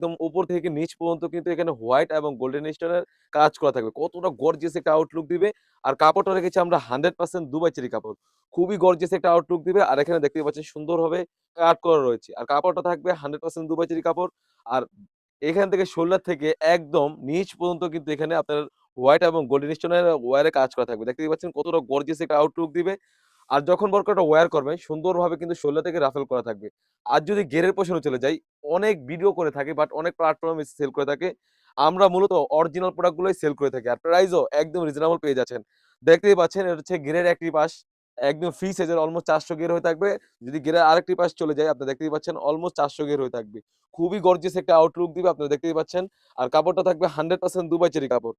একদম উপর থেকে নিচ পর্যন্ত কিন্তু এখানে হোয়াইট এবং গোল্ডেন স্টোনের কাজ করা থাকবে। কতটা গর্জিয়াস একটা আউটলুক দিবে। আর কাপড়টা রেখেছি আমরা 100% দুবাই চেরি কাপড়। খুবই গর্জিয়াস একটা আউটলুক দিবে। আর এখানে দেখতেই পাচ্ছেন সুন্দরভাবে কাট করা রয়েছে। আর কাপড়টা থাকবে 100% দুবাই চেরি কাপড়। আর এখান থেকে শোল্ডার থেকে একদম নিচ পর্যন্ত কিন্তু এখানে আপনার হোয়াইট এবং গোল্ডেন স্টোনের ওয়্যারে কাজ করা থাকবে। দেখতেই পাচ্ছেন কতটা গর্জিয়াস একটা আউটলুক দিবে। আর যখন বরকাটা ওয়্যার করবেন সুন্দরভাবে কিন্তু শোল্ডার থেকে রাফেল করা থাকবে। আর যদি গেরের পেছনে চলে যাই, অনেক ভিডিও করে থাকি বাট অনেক প্ল্যাটফর্মে সেল করে থাকে। আমরা মূলত অরিজিনাল প্রোডাক্ট গুলোই সেল করে থাকি। আর প্রাইসও একদম রিজনেবল পেয়ে যাচ্ছেন। দেখতেই পাচ্ছেন এটা হচ্ছে গেরের একটি পাশ। একদম ফ্রি সাইজের অলমোস্ট ৪০০ গের হয়ে থাকবে। যদি গেরের আরেকটি পাশ চলে যায় আপনারা দেখতেই পাচ্ছেন অলমোস্ট ৪০০ গের হয়ে থাকবে। খুবই গর্জিয়াস একটা আউটলুক দিবে আপনারা দেখতেই পাচ্ছেন। আর কাপড়টা থাকবে 100% দুবাই চেরি কাপড়।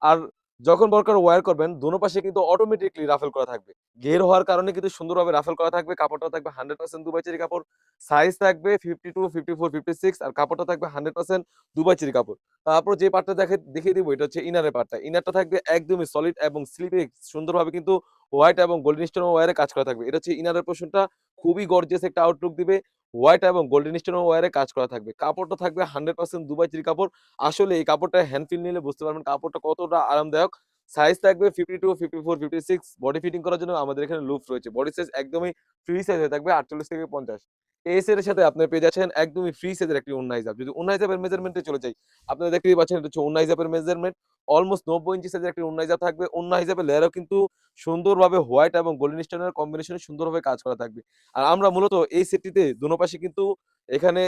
আর যখন দরকার ওয়্যার করবেন, দোনো পাশে কিন্তু অটোমেটিক্যালি রাফেল করা থাকবে। ঘের হওয়ার কারণে কিন্তু সুন্দরভাবে রাফেল করা থাকবে। কাপড়টাও থাকবে 100% দুবাই চেরি কাপড়। সাইজ থাকবে 52, 54, 56 আর কাপড়টা থাকবে 100% দুবাই চেরি কাপড়। তারপর যে পার্টটা দেখিয়ে দিব এটা হচ্ছে ইনারের পার্টটা। ইনারটা থাকবে একদমই সলিড এবং স্লিপে সুন্দরভাবে কিন্তু হোয়াইট এবং গোল্ডেন স্টোন ওয়্যারে কাজ করা থাকবে। এটা হচ্ছে ইনারের পোরশনটা খুবই গর্জিয়াস একটা আউটলুক দিবে। হোয়াইট এবং গোল্ডেন স্টোন ওয়্যারে কাজ করা থাকবে। কাপড়টা থাকবে 100% দুবাই চেরি কাপড়। আসলে এই কাপড়টা হ্যান্ড ফিল নিলে বুঝতে পারবেন কাপড়টা কতটা আরামদায়ক। সাইজ থাকবে 52, 54, 56 বডি ফিটিং করার জন্য আমাদের এখানে লুপ রয়েছে। বডি সাইজ একদমই ফ্রি সাইজ হয়ে থাকবে ৪৮ থেকে ৫০। এই সেটের সাথে আপনারা পেয়ে যাচ্ছেন একদমই ফ্রি সাইজের একটি ওন্না হিজাব। যদি ওন্না হিজাবের মেজারমেন্ট এ চলে যাই, আপনারা দেখতেই পাচ্ছেন এটা হচ্ছে ওন্না হিজাবের মেজারমেন্ট। অলমোস্ট ৯০ ইঞ্চি সাইজের একটি ওন্না হিজাব থাকবে। ওন্না হিজাবের লেয়ারও কিন্তু সুন্দরভাবে হোয়াইট এবং গোল্ডেন স্টোনের কম্বিনেশনে সুন্দরভাবে কাজ করা থাকবে। আর আমরা মূলত এই সেটটিতে দোনো পাশে কিন্তু এখানে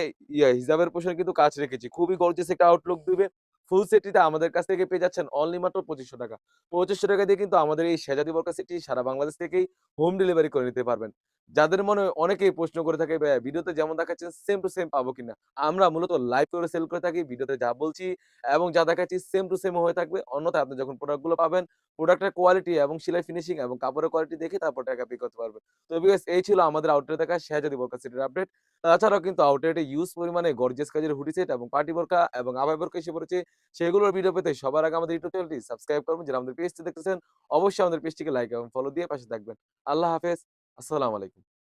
হিজাবের পোরশনে কিন্তু কাজ রেখেছি। খুবই গর্জিয়াস একটা আউটলুক দিবে। ফুল সেটটিতে আমাদের কাছ থেকে পেয়ে যাচ্ছেন অনলি মাত্র ৳২৫০০। ৳২৫০০ দিয়ে কিন্তু আমাদের এই শেহজাদি বোরকা সেটটি সারা বাংলাদেশ থেকেই হোম ডেলিভারি করে নিতে পারবেন। যাদের মনে অনেকেই প্রশ্ন করে থাকে, "ভাইয়া ভিডিওতে যেমন দেখাচ্ছেন সেম টু সেম পাবো কিনা?" আমরা মূলত লাইভ করে সেল করে থাকি। ভিডিওতে যা বলছি এবং যা দেখাচ্ছি সেম টু সেম হয়ে থাকবে। অন্যথায় আপনি যখন প্রোডাক্ট গুলো পাবেন, প্রোডাক্টের কোয়ালিটি এবং সেলাই ফিনিশিং এবং কাপড়ের কোয়ালিটি দেখে তারপর টাকা পে করতে পারবেন। তো ভিউয়ার্স এই ছিল আমাদের আউটলেটে থাকা শেহজাদি বোরকা সেটের আপডেট। তাছাড়াও কিন্তু আউটলেটে হিউজ পরিমাণে গর্জিয়াস কাজের হুডি সেট এবং পার্টি বোরকা এবং আবায়া বোরকা এসে পড়েছে। সেগুলোর ভিডিও পেতে সবার আগে আমাদের ইউটিউব চ্যানেলটি সাবস্ক্রাইব করবেন। যারা আমাদের পেজটি দেখতেছেন অবশ্যই আমাদের পেজটিকে লাইক এবং ফলো দিয়ে পাশে থাকবেন। আল্লাহ হাফেজ। আসসালামু আলাইকুম।